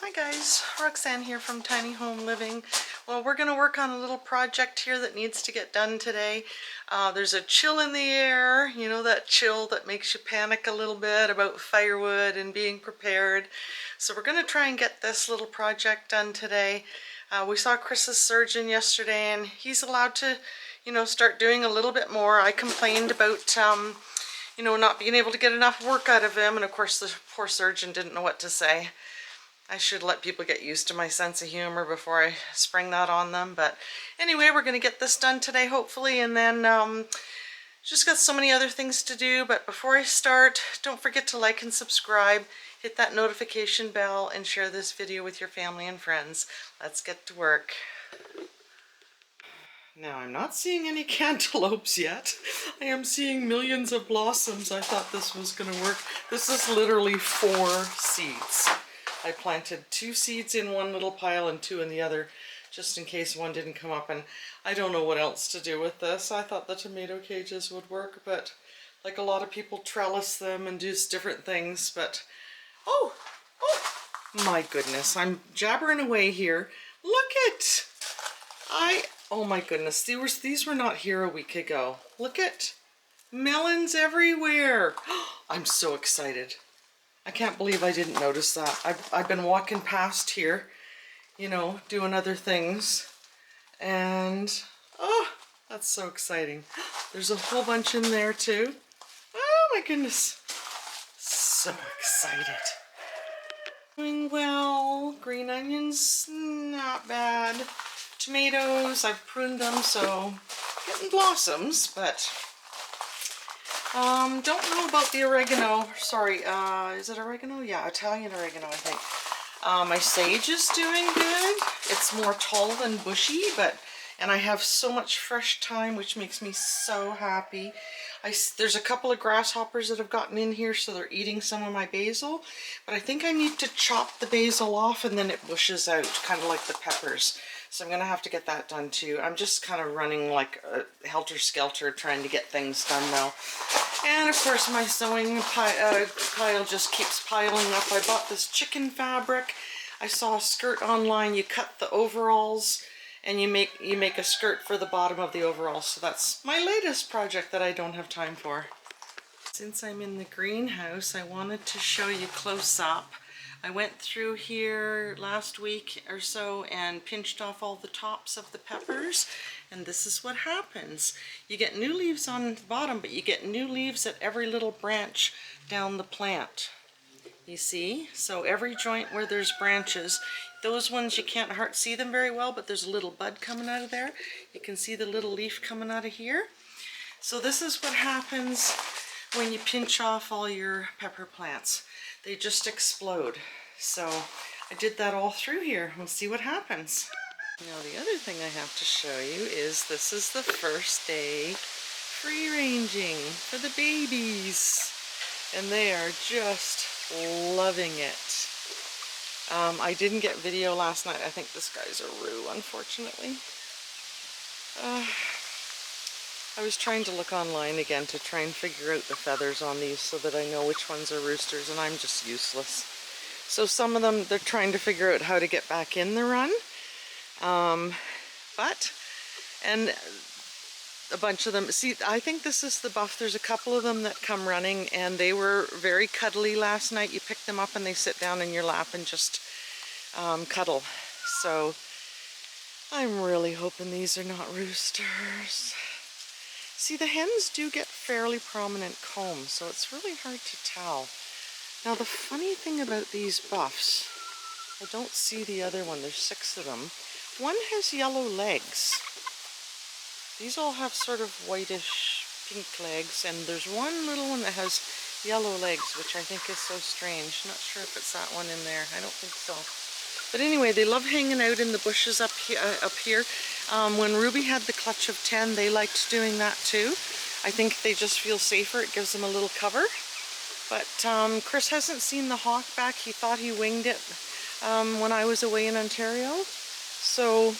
Hi guys, Roxanne here from Tiny Home Living. Well, we're going to work on a little project here that needs to get done today. There's a chill in the air, you know, that chill that makes you panic a little bit about firewood and being prepared. So we're going to try and get this little project done today. We saw Chris's surgeon yesterday and he's allowed to, you know, start doing a little bit more. I complained about you know, not being able to get enough work out of him, and of course the poor surgeon didn't know what to say. I should let people get used to my sense of humor before I spring that on them. But anyway, we're going to get this done today, hopefully, and then just got so many other things to do. But before I start, don't forget to like and subscribe, hit that notification bell, and share this video with your family and friends. Let's get to work. Now, I'm not seeing any cantaloupes yet. I am seeing millions of blossoms. I thought this was going to work. This is literally 4 seeds. I planted 2 seeds in one little pile and 2 in the other, just in case one didn't come up, and I don't know what else to do with this. I thought the tomato cages would work, but like a lot of people trellis them and do different things, but oh my goodness, I'm jabbering away here. Look at, oh my goodness, these were not here a week ago. Look at melons everywhere. I'm so excited. I can't believe I didn't notice that. I've been walking past here, you know, doing other things, and oh, that's so exciting. There's a whole bunch in there too. Oh my goodness, so excited. Doing well. Green onions, not bad. Tomatoes, I've pruned them, so getting blossoms, but don't know about the oregano. Sorry, is it oregano? Yeah, Italian oregano, I think. My sage is doing good. It's more tall than bushy, and I have so much fresh thyme, which makes me so happy. There's a couple of grasshoppers that have gotten in here, so they're eating some of my basil, but I think I need to chop the basil off and then it bushes out, kind of like the peppers. So I'm going to have to get that done too. I'm just kind of running like a helter-skelter trying to get things done now. And of course my sewing pile just keeps piling up. I bought this chicken fabric. I saw a skirt online. You cut the overalls and you make a skirt for the bottom of the overalls. So that's my latest project that I don't have time for. Since I'm in the greenhouse, I wanted to show you close up. I went through here last week or so and pinched off all the tops of the peppers, and this is what happens. You get new leaves on the bottom, but you get new leaves at every little branch down the plant. You see? So every joint where there's branches, those ones you can't see them very well, but there's a little bud coming out of there. You can see the little leaf coming out of here. So this is what happens when you pinch off all your pepper plants. They just explode. So I did that all through here. We'll see what happens. Now the other thing I have to show you is this is the first day free ranging for the babies. And they are just loving it. I didn't get video last night. I think this guy's a roo, unfortunately. I was trying to look online again to try and figure out the feathers on these so that I know which ones are roosters, and I'm just useless. So some of them, they're trying to figure out how to get back in the run. And a bunch of them, see, I think this is the buff. There's a couple of them that come running, and they were very cuddly last night. You pick them up and they sit down in your lap and just cuddle. So I'm really hoping these are not roosters. See, the hens do get fairly prominent combs, so it's really hard to tell. Now, the funny thing about these buffs, I don't see the other one. There's 6 of them. One has yellow legs. These all have sort of whitish pink legs, and there's one little one that has yellow legs, which I think is so strange. Not sure if it's that one in there. I don't think so. But anyway, they love hanging out in the bushes up here. When Ruby had the clutch of 10, they liked doing that too. I think they just feel safer. It gives them a little cover. But Chris hasn't seen the hawk back. He thought he winged it when I was away in Ontario. So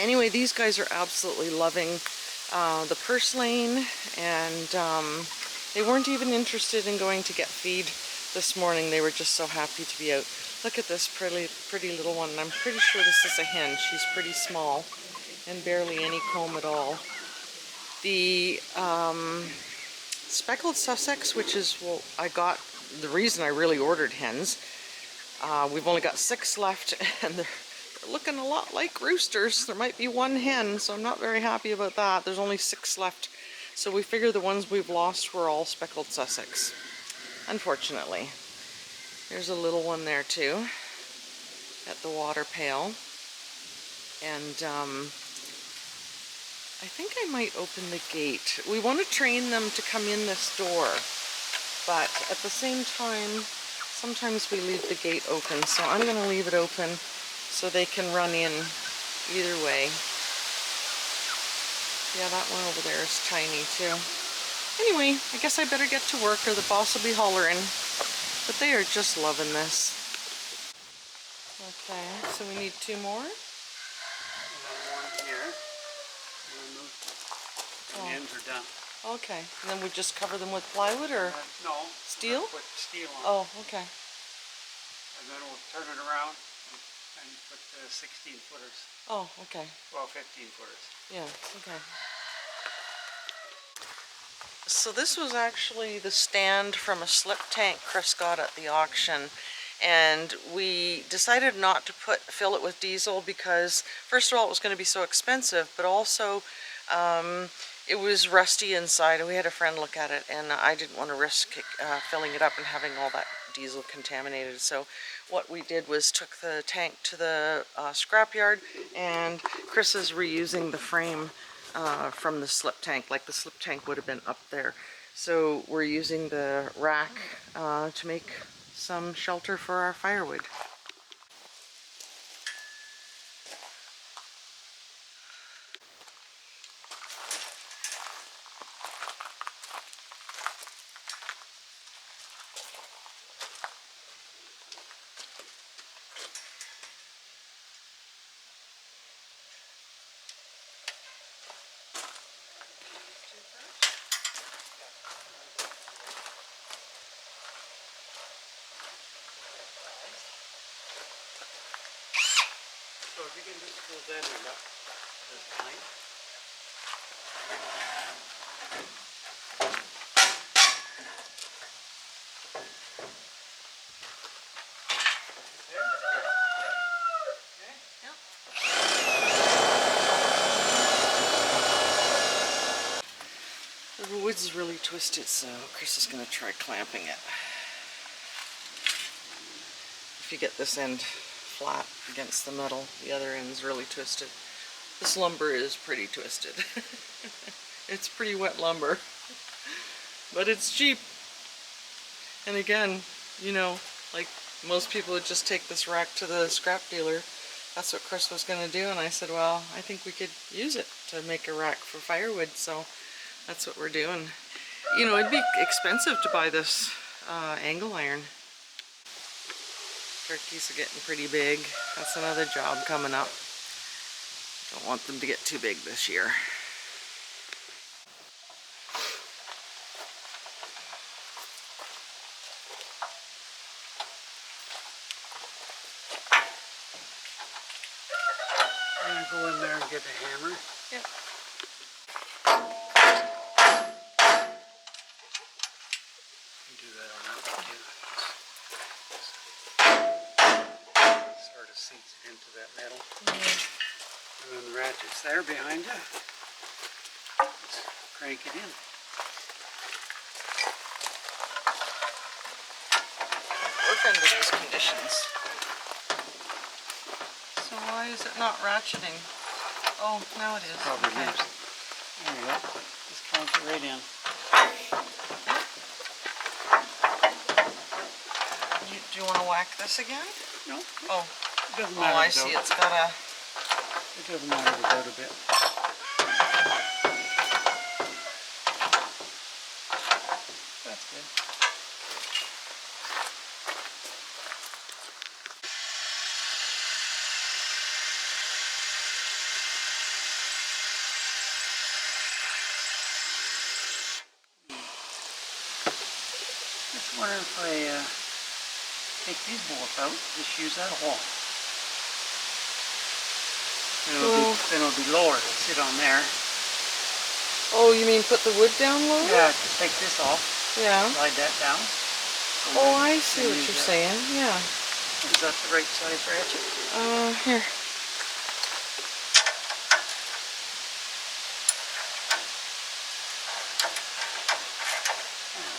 anyway, these guys are absolutely loving the purslane, and they weren't even interested in going to get feed this morning. They were just so happy to be out. Look at this pretty little one. I'm pretty sure this is a hen. She's pretty small and barely any comb at all. The speckled Sussex, which is what I got, the reason I really ordered hens. We've only got 6 left, and they're looking a lot like roosters. There might be 1 hen, so I'm not very happy about that. There's only 6 left, so we figure the ones we've lost were all speckled Sussex, unfortunately. There's a little one there too, at the water pail. And I think I might open the gate. We want to train them to come in this door, but at the same time, sometimes we leave the gate open, so I'm going to leave it open so they can run in either way. Yeah, that one over there is tiny too. Anyway, I guess I better get to work or the boss will be hollering. But they are just loving this. Okay, so we need 2 more? One here. The ends are done. Okay, and then we just cover them with plywood or no, steel? Put steel on. Oh, okay. And then we'll turn it around and put the 16 footers. Oh, okay. Well, 15 footers. Yeah, okay. So this was actually the stand from a slip tank Chris got at the auction, and we decided not to fill it with diesel because first of all it was going to be so expensive, but also it was rusty inside, and we had a friend look at it, and I didn't want to risk filling it up and having all that diesel contaminated. So what we did was took the tank to the scrapyard, and Chris is reusing the frame from the slip tank, like the slip tank would have been up there. So we're using the rack to make some shelter for our firewood. So if you can just pull that end up, that's fine. The wood's really twisted, so Chris is going to try clamping it. If you get this end flat against the metal, the other end's really twisted. This lumber is pretty twisted. It's pretty wet lumber, but it's cheap. And again, you know, like most people would just take this rack to the scrap dealer. That's what Chris was going to do, and I said, well, I think we could use it to make a rack for firewood, so that's what we're doing. You know, it'd be expensive to buy this angle iron. Turkeys are getting pretty big. That's another job coming up. Don't want them to get too big this year. I'm going to go in there and get the hammer. Yep. Do that on that one too. Sort of sinks it into that metal. And then the ratchet's there behind you. Just crank it in. Work under these conditions. So why is it not ratcheting? Oh, now it is. Probably okay. loose. There you go. Just crank it right in. Do you want to whack this again? No. Oh. It doesn't Oh, matter. I see. It's got a... It doesn't matter without a bit. That's good. Just wondering if I take these bolts out, just use that hole. Then it'll be lower, it'll sit on there. Oh, you mean put the wood down lower? Yeah, just take this off. Yeah. Slide that down. Oh, I see what you're saying. Yeah. Is that the right size ratchet? Here.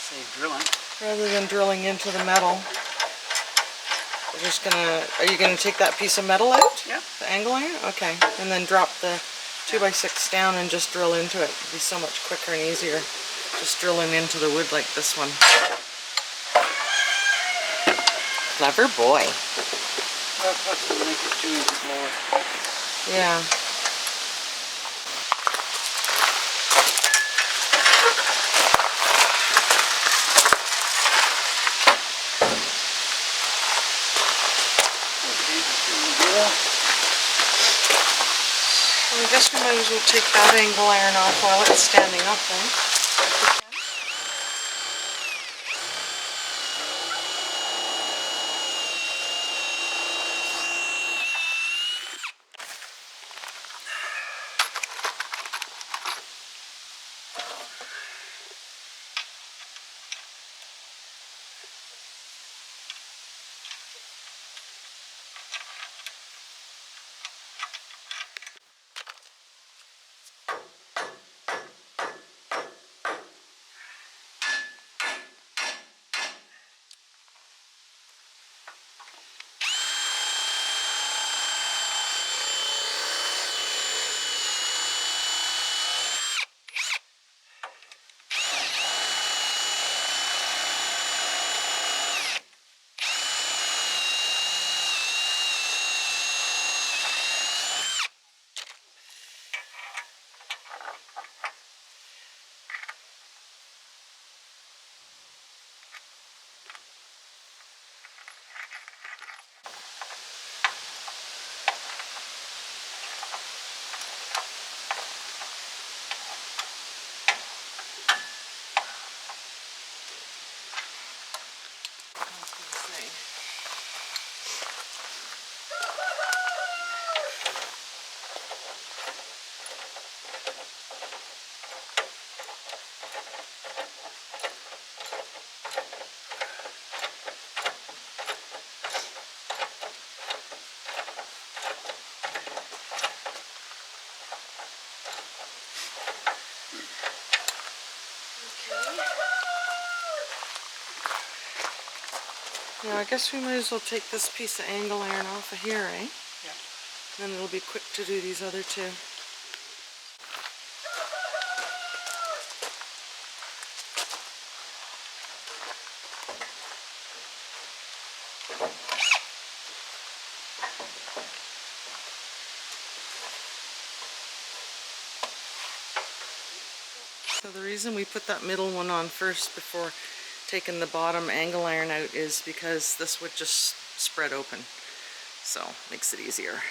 Save drilling. Rather than drilling into the metal, we're just gonna. Are you gonna take that piece of metal out? Yeah. The angle iron. Okay. And then drop the 2x6 down and just drill into it. It'd be so much quicker and easier. Just drilling into the wood like this one. Clever boy. Well, plus it'll make it 2 inches lower. Yeah. Well, I guess we might as well take that angle iron off while it's standing up then. Now I guess we might as well take this piece of angle iron off of here, eh? Yeah. Then it'll be quick to do these other two. So the reason we put that middle one on first before taking the bottom angle iron out is because this would just spread open. So makes it easier.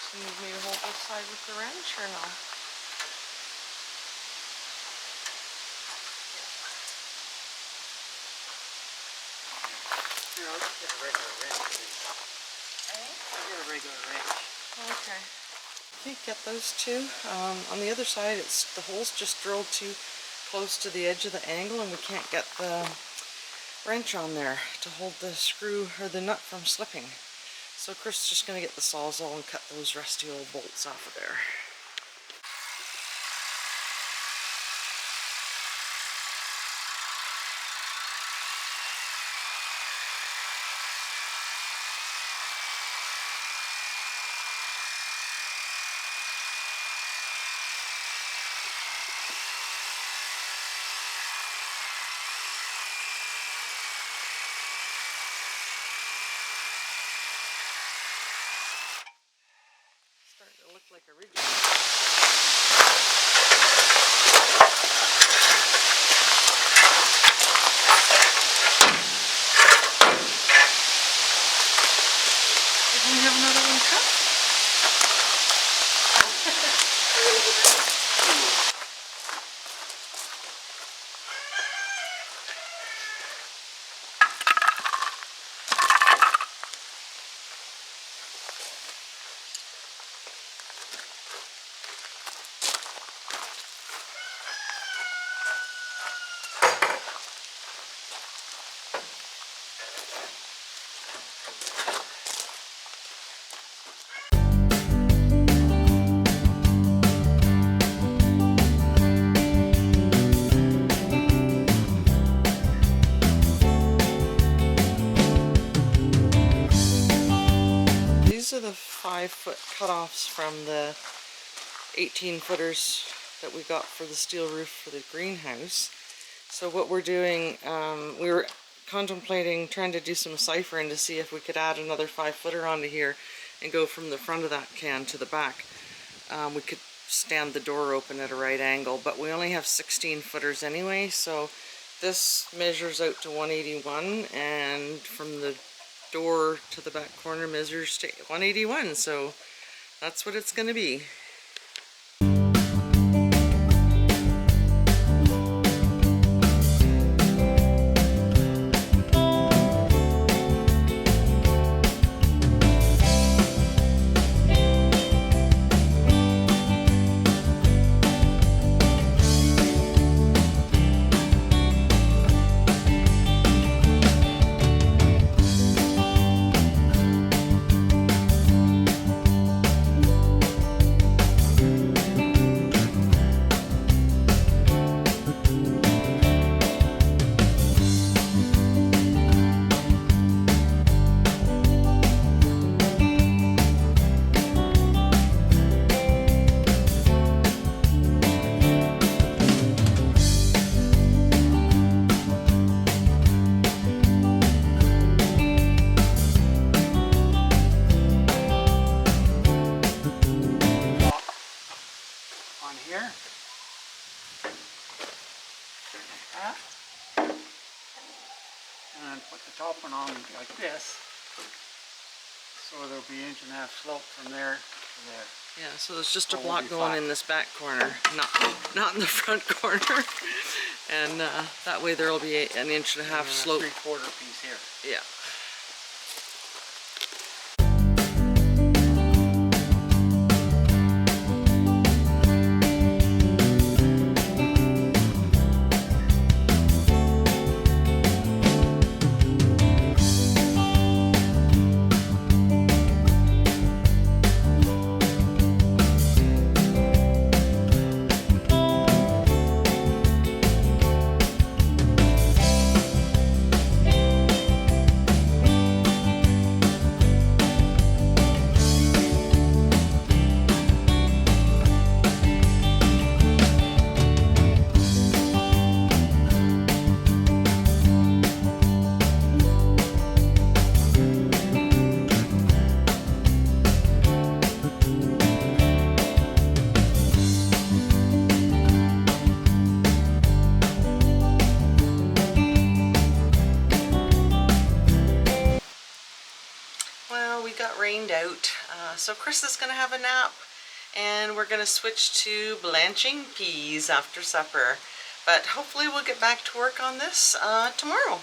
So you need me to hold this side with the wrench or no? Here, I'll just get a regular wrench. I'll get a regular wrench. Okay. Okay, get those two. On the other side, the hole's just drilled too close to the edge of the angle, and we can't get the wrench on there to hold the screw or the nut from slipping. So Chris is just going to get the sawzall and cut those rusty old bolts off of there. Starting to look like a ridge. 5-foot cutoffs from the 18 footers that we got for the steel roof for the greenhouse. So what we're doing, we were contemplating trying to do some ciphering to see if we could add another 5-footer onto here and go from the front of that can to the back. We could stand the door open at a right angle, but we only have 16 footers anyway, so this measures out to 181, and from the door to the back corner measures to 181, so that's what it's going to be. Here. That. And then put the top one on like this. So there'll be 1.5 inch slope from there to there. Yeah, so there's just a So block we'll be going fine. in this back corner, not in the front corner. And that way there'll be 1.5 inch slope. A 3/4 piece here. Yeah. Well, we got rained out, so Chris is going to have a nap, and we're going to switch to blanching peas after supper. But hopefully we'll get back to work on this tomorrow.